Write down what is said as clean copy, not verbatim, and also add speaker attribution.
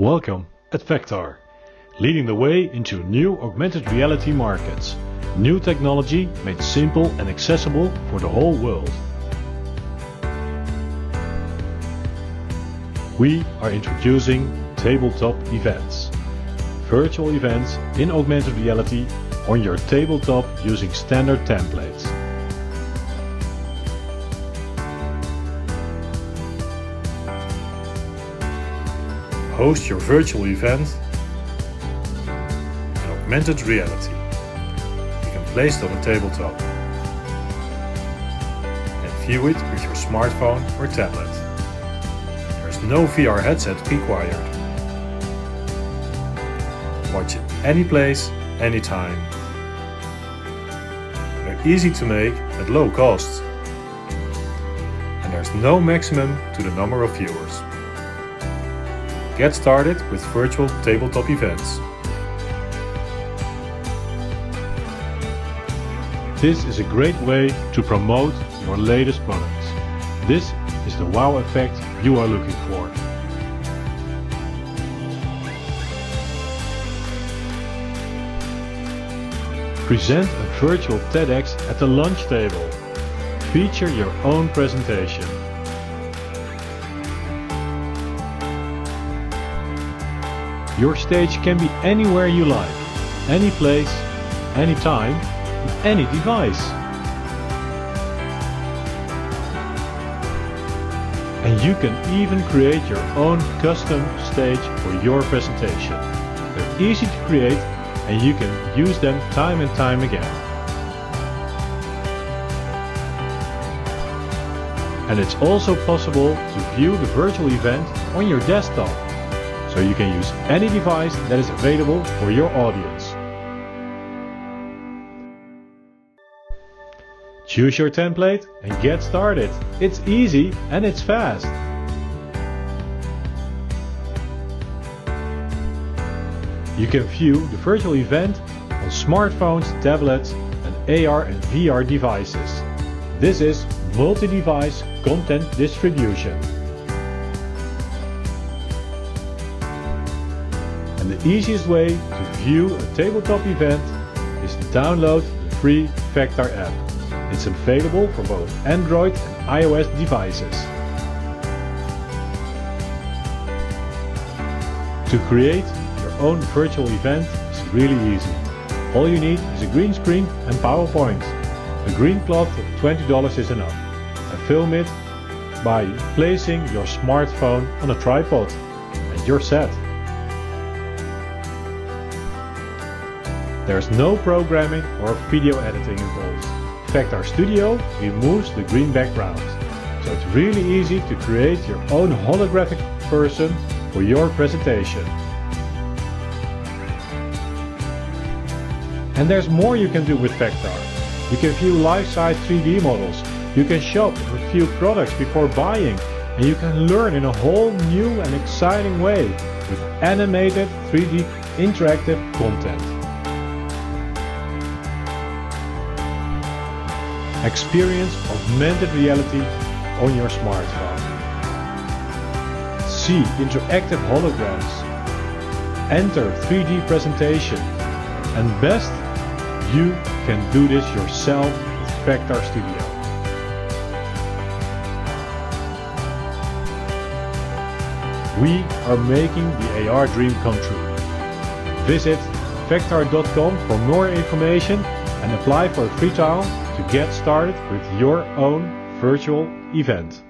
Speaker 1: Welcome at Fectar, leading the way into new augmented reality markets. New technology made simple and accessible for the whole world. We are introducing tabletop events. Virtual events in augmented reality on your tabletop using standard templates. Host your virtual event in augmented reality. You can place it on a tabletop and view it with your smartphone or tablet. There is no VR headset required. Watch it any place, anytime. They're easy to make at low cost. And there's no maximum to the number of viewers. Get started with virtual tabletop events. This is a great way to promote your latest products. This is the wow effect you are looking for. Present a virtual TEDx at the lunch table. Feature your own presentation. Your stage can be anywhere you like, any place, any time, with any device. And you can even create your own custom stage for your presentation. They're easy to create and you can use them time and time again. And it's also possible to view the virtual event on your desktop. So you can use any device that is available for your audience. Choose your template and get started. It's easy and it's fast. You can view the virtual event on smartphones, tablets, and AR and VR devices. This is multi-device content distribution. And the easiest way to view a tabletop event is to download the free Fectar app. It's available for both Android and iOS devices. To create your own virtual event is really easy. All you need is a green screen and PowerPoint. A green cloth of $20 is enough. And film it by placing your smartphone on a tripod and you're set. There's no programming or video editing involved. Fectar Studio removes the green background, so it's really easy to create your own holographic person for your presentation. And there's more you can do with Fectar. You can view life-size 3D models, you can shop and view products before buying, and you can learn in a whole new and exciting way with animated 3D interactive content. Experience augmented reality on your smartphone. See interactive holograms. Enter 3D presentation. And best, you can do this yourself with Fectar Studio. We are making the AR dream come true. Visit Fectar.com for more information and apply for a free trial to get started with your own virtual event.